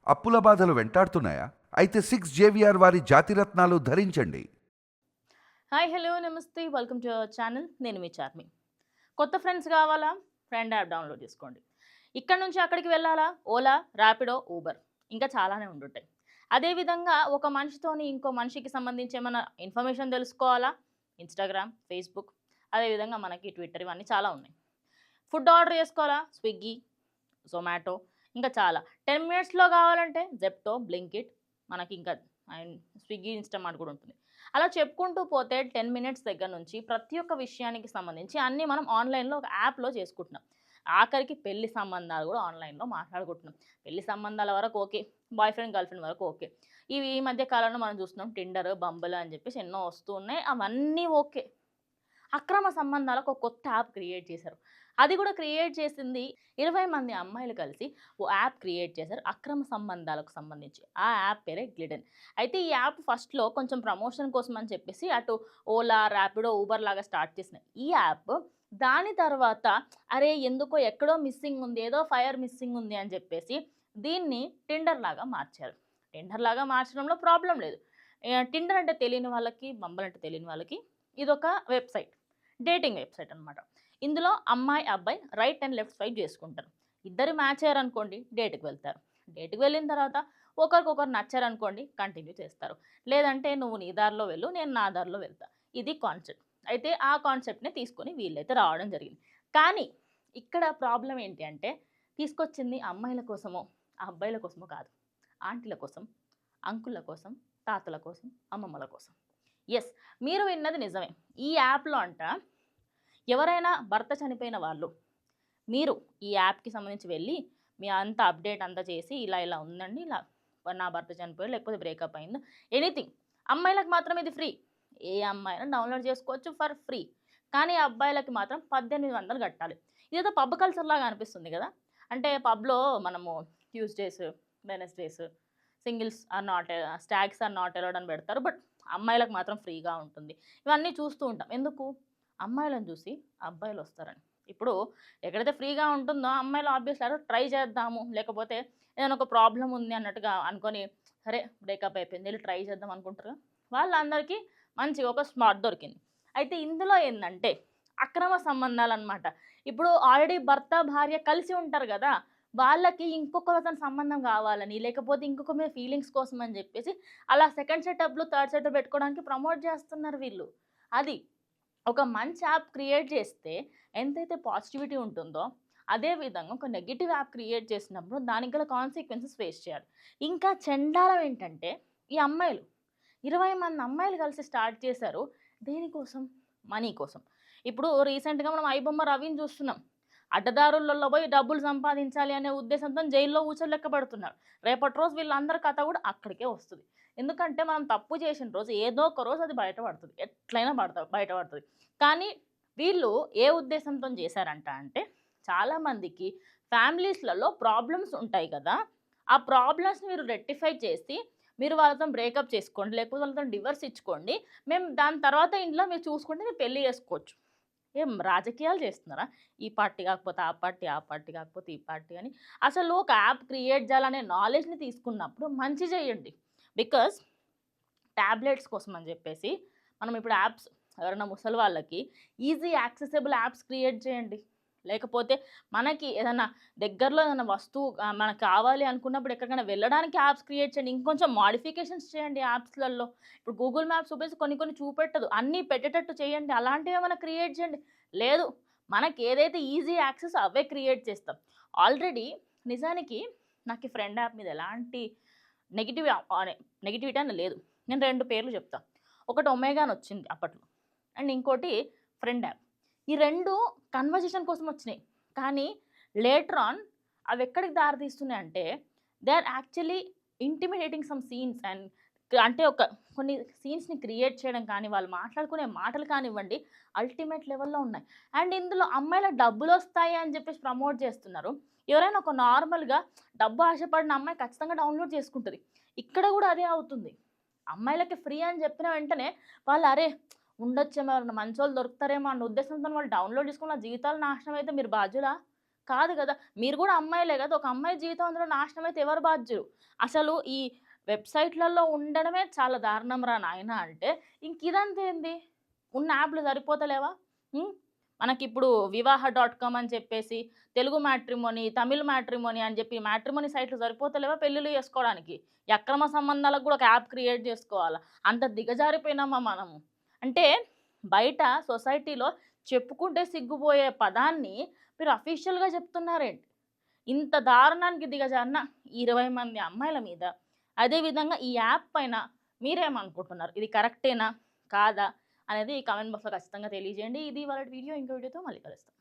అప్పుల బాధలు వెంటాడుతున్నాయా? అయితే 6 JVR వారి జాతిరత్నాలు ధరించండి. హాయ్ హలో నమస్తే వెల్కమ్ టు అవర్ ఛానల్. నేను మీ చార్మి. కొత్త ఫ్రెండ్స్ కావాలా? ఫ్రెండ్ యాప్ డౌన్లోడ్ చేసుకోండి. ఇక్కడ నుంచి అక్కడికి వెళ్ళాలా? ఓలా, ర్యాపిడో, ఊబర్ ఇంకా చాలానే ఉండుంటాయి. అదేవిధంగా ఒక మనిషితోని ఇంకో మనిషికి సంబంధించి ఏమైనా ఇన్ఫర్మేషన్ తెలుసుకోవాలా? ఇన్స్టాగ్రామ్, ఫేస్బుక్, అదేవిధంగా మనకి ట్విట్టర్ ఇవన్నీ చాలా ఉన్నాయి. ఫుడ్ ఆర్డర్ చేసుకోవాలా? స్విగ్గీ, జొమాటో ఇంకా చాలా. 10 మినిట్స్‌లో కావాలంటే జెప్టో, బ్లింకిట్ మనకి ఇంకా అండ్ స్విగ్గీ, ఇన్‌స్టామార్ట్ కూడా ఉంటుంది. అలా చెప్పుకుంటూ పోతే 10 మినిట్స్ దగ్గర నుంచి ప్రతి ఒక్క విషయానికి సంబంధించి అన్నీ మనం ఆన్‌లైన్‌లో ఒక యాప్‌లో చేసుకుంటున్నాం. ఆఖరికి పెళ్లి సంబంధాలు కూడా ఆన్‌లైన్‌లో మాట్లాడుకుంటున్నాం. పెళ్లి సంబంధాల వరకు okay. Boy friend, girl friend వరకు ఓకే. ఇవి ఈ మధ్య కాలంలో మనం చూస్తున్నాం టిండర్, బంబుల్ అని చెప్పేసి ఎన్నో వస్తూ ఉన్నాయి. అవన్నీ ఓకే. అక్రమ సంబంధాలకు ఒక కొత్త యాప్ క్రియేట్ చేశారు. అది కూడా క్రియేట్ చేసింది 20 మంది అమ్మాయిలు కలిసి ఓ యాప్ క్రియేట్ చేశారు అక్రమ సంబంధాలకు సంబంధించి. ఆ యాప్ పేరే గ్లిడెన్. అయితే ఈ యాప్ ఫస్ట్‌లో కొంచెం ప్రమోషన్ కోసం అని చెప్పేసి అటు ఓలా, ర్యాపిడో, ఊబర్ లాగా స్టార్ట్ చేసిన ఈ యాప్ దాని తర్వాత అరే! ఎందుకో ఎక్కడో మిస్సింగ్ ఉంది. ఏదో ఫైర్ మిస్సింగ్ ఉంది అని చెప్పేసి దీన్ని టిండర్ లాగా మార్చారు. టిండర్ లాగా మార్చడంలో ప్రాబ్లమ్ లేదు. టిండర్ అంటే తెలియని వాళ్ళకి, బంబల్ అంటే తెలియని వాళ్ళకి ఇదొక వెబ్‌సైట్. డేటింగ్ వెబ్‌సైట్ అనమాట. ఇందులో అమ్మాయి, అబ్బాయి రైట్ అండ్ లెఫ్ట్ స్వైప్ చేసుకుంటారు. ఇద్దరు మ్యాచ్ అయ్యారనుకోండి డేట్‌కి వెళ్తారు. డేట్‌కి వెళ్ళిన తర్వాత ఒకరికొకరు నచ్చారనుకోండి కంటిన్యూ చేస్తారు. లేదంటే నువ్వు నీ దారిలో వెళ్ళు, నేను నా దారిలో వెళ్తా. ఇది కాన్సెప్ట్. అయితే ఆ కాన్సెప్ట్‌నే తీసుకొని వీళ్ళైతే రావడం జరిగింది. కానీ ఇక్కడ ప్రాబ్లమ్ ఏంటి అంటే తీసుకొచ్చింది అమ్మాయిల కోసమో, అబ్బాయిల కోసమో కాదు. ఆంటీల కోసం, అంకుల్‌ల కోసం, తాతల కోసం, అమ్మమ్మల కోసం. యెస్. మీరు విన్నది నిజమే. ఈ యాప్‌లో ఎవరైనా భర్త చనిపోయిన వాళ్ళు, మీరు ఈ యాప్‌కి సంబంధించి వెళ్ళి, మీ అంతా అప్డేట్ అంతా చేసి, ఇలా ఇలా ఉందండి, ఇలా నా భర్త చనిపోయాడు, లేకపోతే బ్రేకప్ అయింది, ఎనీథింగ్. అమ్మాయిలకు మాత్రం ఇది ఫ్రీ. ఏ అమ్మాయినా డౌన్‌లోడ్ చేసుకోవచ్చు ఫర్ ఫ్రీ. కానీ అబ్బాయిలకి మాత్రం 1800 కట్టాలి. ఇదేదో పబ్ కల్చర్ లాగా అనిపిస్తుంది గదా! అంటే పబ్‌లో మనము Tuesdays, Wednesdays, singles are not stags are not allowed అని పెడతారు. బట్ అమ్మాయిలకు మాత్రం ఫ్రీగా ఉంటుంది. ఇవన్నీ చూస్తూ ఉంటాం. ఎందుకు? అమ్మాయిలను చూసి అబ్బాయిలొస్తారని. ఇప్పుడు ఎక్కడైతే ఫ్రీగా ఉంటుందో అమ్మాయిలు ఆబ్వియస్‌లీ ట్రై చేద్దాము. లేకపోతే ఏదైనా ఒక ప్రాబ్లమ్ ఉంది అన్నట్టుగా అనుకోని, సరే బ్రేకప్ అయిపోయింది. ఎళ్లి ట్రై చేద్దాం అనుకుంటారుగా. వాళ్ళందరికీ మంచిగా ఒక స్పాట్ దొరికింది. అయితే ఇందులో ఏందంటే అక్రమ సంబంధాలనమాట. ఇప్పుడు ఆల్రెడీ భర్త, భార్య కలిసి ఉంటారు గదా! వాళ్ళకి ఇంకొకరితోని సంబంధం కావాలని, లేకపోతే ఇంకొక మీద ఫీలింగ్స్ కోసం అని జెప్పేసి అలా సెకండ్ సెటప్‌లు, థర్డ్ సెటప్ పెట్టుకోవడానికి ప్రమోట్ చేస్తున్నారు వీళ్ళు. అది. ఒక మంచి యాప్ క్రియేట్ చేస్తే ఎంతైతే పాజిటివిటీ ఉంటుందో, అదే విధంగా ఒక నెగెటివ్ యాప్ క్రియేట్ చేసినప్పుడు దానికి గల కాన్సిక్వెన్సెస్ ఫేస్ చేయాలి. ఇంకా చెండాలం ఏంటంటే, ఈ అమ్మాయిలు 20 మంది అమ్మాయిలు కలిసి స్టార్ట్ చేశారు. దేనికోసం? మనీ కోసం. ఇప్పుడు రీసెంట్‌గా మనం 'ఐబొమ్మ రవిని' చూస్తున్నాం. అడ్డదారులలో పోయి డబ్బులు సంపాదించాలి అనే ఉద్దేశంతో జైల్‌లో ఊచలెక్కబడుతున్నారు. రేపటి రోజు వీళ్ళందరి కథ కూడా అక్కడికే వస్తది. ఎందుకంటే మనం తప్పు చేసిన రోజు ఏదో ఒక రోజు అది బయటపడతది. ఎట్లైనా బయటపడతది. కానీ వీళ్ళు ఏ ఉద్దేశంతో చేశారంట అంటే చాలామందికి ఫ్యామిలీస్‌లలో ప్రాబ్లమ్స్ ఉంటాయి కదా! ఆ ప్రాబ్లమ్స్‌ని మీరు రెక్టిఫై చేసి మీరు వాళ్ళతో బ్రేకప్ చేసుకోండి. లేకపోతే వాళ్ళతో డివోర్స్ ఇచ్చుకోండి. మేము దాని తర్వాత ఇంట్లో మీరు చూసుకుంటే మీరు పెళ్లి చేసుకోవచ్చు. ఏం రాజకీయాలు చేస్తున్నారా? ఈ పార్టీ కాకపోతే ఆ పార్టీ, ఆ పార్టీ కాకపోతే ఈ పార్టీ అని. అసలు ఒక యాప్ క్రియేట్ చేయాలనే నాలెడ్జ్‌ని తీసుకున్నప్పుడు మంచి చేయండి. బికాజ్ టాబ్లెట్స్ కోసం అని చెప్పేసి మనం ఇప్పుడు యాప్స్ ఎవరైనా ముసలి వాళ్ళకి ఈజీ యాక్సెసిబుల్ యాప్స్ క్రియేట్ చేయండి. లేకపోతే మనకి ఏదైనా దగ్గరలో ఏదైనా వస్తువు మనకు కావాలి అనుకున్నప్పుడు ఎక్కడికైనా వెళ్ళడానికి యాప్స్ క్రియేట్ చేయండి. ఇంకొంచెం మోడిఫికేషన్స్ చేయండి యాప్స్‌లలో. ఇప్పుడు గూగుల్ మ్యాప్స్ ఉపయోగిసి కొన్ని కొన్ని చూపెట్టదు. అన్నీ పెట్టేటట్టు చేయండి. అలాంటివి ఏమైనా క్రియేట్ చేయండి. లేదు మనకి ఏదైతే ఈజీ యాక్సెస్ అవే క్రియేట్ చేస్తాం. ఆల్రెడీ నిజానికి నాకు ఈ ఫ్రెండ్ యాప్ మీద ఎలాంటి నెగెటివ్ నెగెటివిటీ అని లేదు. నేను 2 పేర్లు చెప్తా. ఒకటి ఒమేగా అని వచ్చింది అప్పట్లో. అండ్ ఇంకోటి ఫ్రెండ్ యాప్. ఈ 2 కన్వర్జేషన్ కోసం వచ్చినాయి. కానీ లేటర్ ఆన్ అవెక్కడికి దారి తీస్తున్నాయంటే they are actually intimidating some scenes and అంటే కొన్ని సీన్స్‌ని క్రియేట్ చేయడం కానీ, వాళ్ళు మాట్లాడుకునే మాటలు కానివ్వండి, అల్టిమేట్ లెవెల్‌లో ఉన్నాయి. అండ్ ఇందులో అమ్మాయిలకు డబ్బులొస్తాయి అని చెప్పేసి ప్రమోట్ చేస్తున్నారు. ఎవరైనా ఒక నార్మల్‌గా డబ్బు ఆశపడిన అమ్మాయి ఖచ్చితంగా డౌన్‌లోడ్ చేసుకుంటది. ఇక్కడ గూడా అదే అవుతుంది. అమ్మాయిలకి ఫ్రీ అని చెప్పిన వెంటనే వాళ్ళు అరే! ఉండొచ్చేమో ఎవరైనా మంచోళ్ళు దొరుకుతారేమో అన్న ఉద్దేశంతోని వాళ్ళు డౌన్‌లోడ్ చేసుకొని వాళ్ళ జీవితాలు నాశనం అయితే మీరు బాధ్యులా? కాదు కదా! మీరు కూడా అమ్మాయిలే కదా! ఒక అమ్మాయి జీవితం అందులో నాశనం అయితే ఎవరు బాధ్యులు? అసలు ఈ వెబ్‌సైట్‌లలో ఉండడమే చాలా దారుణం రా నాయనా అంటే, ఇదంతేంది? ఉన్న యాప్‌లు సరిపోతలేవా? హ్మ్. మనకిప్పుడు వివాహ డాట్ కామ్ అని చెప్పేసి, తెలుగు మ్యాట్రిమోనీ, తమిళ్ మ్యాట్రిమోనీ అని చెప్పి మ్యాట్రిమోనీ సైట్‌లు సరిపోతలేవా పెళ్ళిళ్ళు చేసుకోవడానికి? ఈ అక్రమ సంబంధాలకు కూడా ఒక యాప్ క్రియేట్ చేసుకోవాలా? అంత దిగజారిపోయినామా మనము? అంటే బయట సొసైటీలో చెప్పుకుంటే సిగ్గుపోయే పదాన్ని మీరు అఫీషియల్‌గా చెప్తున్నారేంటి? ఇంత దారుణానికి దిగజారిన 20 మంది అమ్మాయిల మీద, అదే విధంగా ఈ యాప్ పైన మీరేమనుకుంటున్నారు? ఇది కరెక్టేనా? కాదా? అనేది కామెంట్ బాక్స్‌లో ఖచ్చితంగా తెలియజేయండి. ఇది ఇవాళటి వీడియో. ఇంకో వీడియోతో మళ్ళీ కలుస్తాం.